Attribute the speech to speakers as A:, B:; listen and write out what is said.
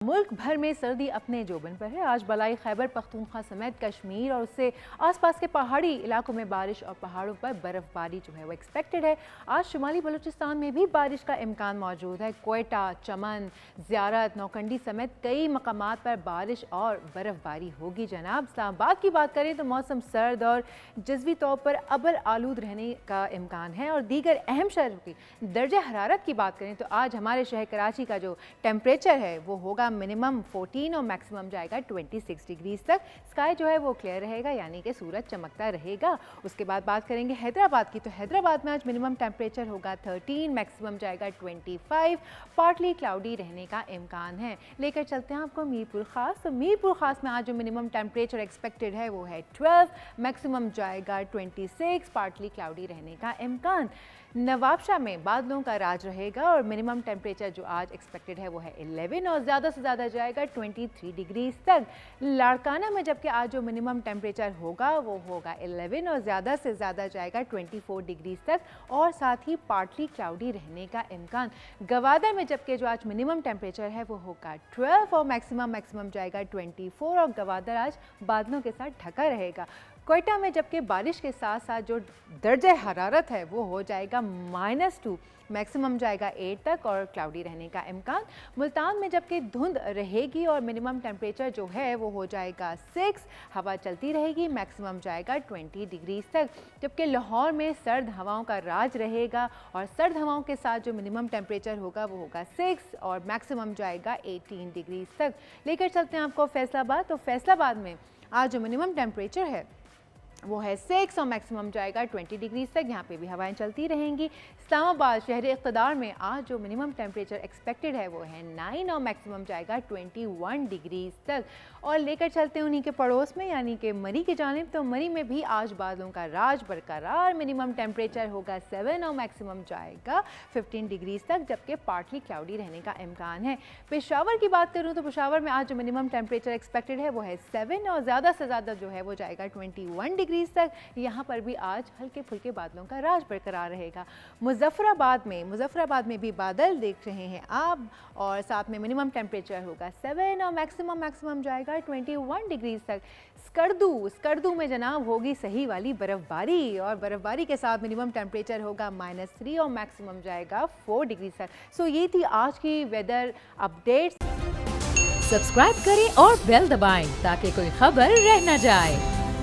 A: मुल्क भर में सर्दी अपने जोबन पर है। आज बलाई खैबर पख्तूनख्वा समेत कश्मीर और उससे आसपास के पहाड़ी इलाकों में बारिश और पहाड़ों पर बर्फबारी जो है वो एक्सपेक्टेड है। आज शुमाली बलूचिस्तान में भी बारिश का इम्कान मौजूद है। कोयटा, चमन, ज़ियारत, नौकंडी समेत कई मकामात पर बारिश और बर्फबारी होगी। जनाब, इस्लामाबाद की बात करें तो मौसम सर्द और जज़वी तौर पर अबल आलूद रहने का इम्कान है। और दीगर अहम शहरों की दर्जा हरारत की बात करें तो आज हमारे शहर कराची का जो टेम्परेचर है वो होगा मिनिमम 14 और मैक्सिमम जाएगा 26 डिग्रीज तक। स्काई जो है वो क्लियर रहेगा, यानी कि सूरज चमकता रहेगा। उसके बाद बात करेंगे हैदराबाद की, तो हैदराबाद में आज मिनिमम टेम्परेचर होगा 13, मैक्सिमम जाएगा 25, पार्टली क्लाउडी रहने का इम्कान है। लेकर चलते हैं आपको मीरपुर खास। तो मीरपुर खास में आज जो मिनिमम टेम्परेचर एक्सपेक्टेड है वो है 12, मैक्सिमम जाएगा 26, पार्टली क्लाउडी रहने का इम्कान। नवाबशाह में बादलों का राज रहेगा और मिनिमम टेम्परेचर जो आज एक्सपेक्टेड है वो है 11 और ज़्यादा से ज़्यादा जाएगा 23 डिग्रीज तक। लाड़काना में जबकि आज जो मिनिमम टेम्परेचर होगा वो होगा 11 और ज़्यादा से ज़्यादा जाएगा 24 डिग्रीज तक और साथ ही पार्टली क्लाउडी रहने का इम्कान। गवादर में जबकि जो आज मिनिमम टेम्परेचर है वो होगा 12 और मैक्सिमम जाएगा 24 और गवादर आज बादलों के साथ ढका रहेगा। कोयटा में जबकि बारिश के साथ साथ जो दर्जा हरारत है वो हो जाएगा -2, मैक्सिमम जाएगा 8 तक और क्लाउडी रहने का इम्कान। मुल्तान में जबकि धुंध रहेगी और मिनिमम टेम्परेचर जो है वो हो जाएगा 6, हवा चलती रहेगी, मैक्सिमम जाएगा 20 डिग्रीज तक। जबकि लाहौर में सर्द हवाओं का राज रहेगा और सर्द हवाओं के साथ जो मिनिमम टेम्परेचर होगा वो होगा 6 और मैक्सिमम जाएगा 18 डिग्रीज तक। लेकर चलते हैं आपको फैसलाबाद। तो फैसलाबाद में आज जो मिनिमम टेम्परेचर है वो है 6 और मैक्सिमम जाएगा 20 डिग्रीज तक। यहाँ पे भी हवाएं चलती रहेंगी। इस्लामाबाद शहर इक़्तिदार में आज जो मिनिमम टेम्परेचर एक्सपेक्टेड है वो है 9 और मैक्सिमम जाएगा 21 डिग्रीज तक। और लेकर चलते हैं उन्हीं के पड़ोस में यानी कि मरी की जानिब। तो मरी में भी आज बादलों का राज बरकरार, मिनिमम टेम्परेचर होगा 7 और मैक्सिमम जाएगा 15 डिग्रीज तक, जबकि पार्टली क्लाउडी रहने का इम्कान है। पेशावर की बात करूँ तो पेशावर में आज जो मिनिमम टेम्परेचर एक्सपेक्टेड है वो है 7 और ज़्यादा से ज़्यादा जो है वो जाएगा 21 डिग्रीज तक। यहाँ पर भी आज हल्के फुल्के बादलों का राज बरकरार रहेगा। मुजफ्फराबाद में भी बादल देख रहे हैं आप और साथ में मिनिमम टेम्परेचर होगा 7 और मैक्सिमम जाएगा 21 डिग्रीज तक। स्कर्दू में जनाब होगी सही वाली बर्फबारी और बर्फबारी के साथ मिनिमम टेम्परेचर होगा -3 और मैक्सिमम जाएगा 4 डिग्री तक। सो ये थी आज की वेदर अपडेट्स।
B: सब्सक्राइब करें और बेल दबाएं ताकि कोई खबर रह न जाए।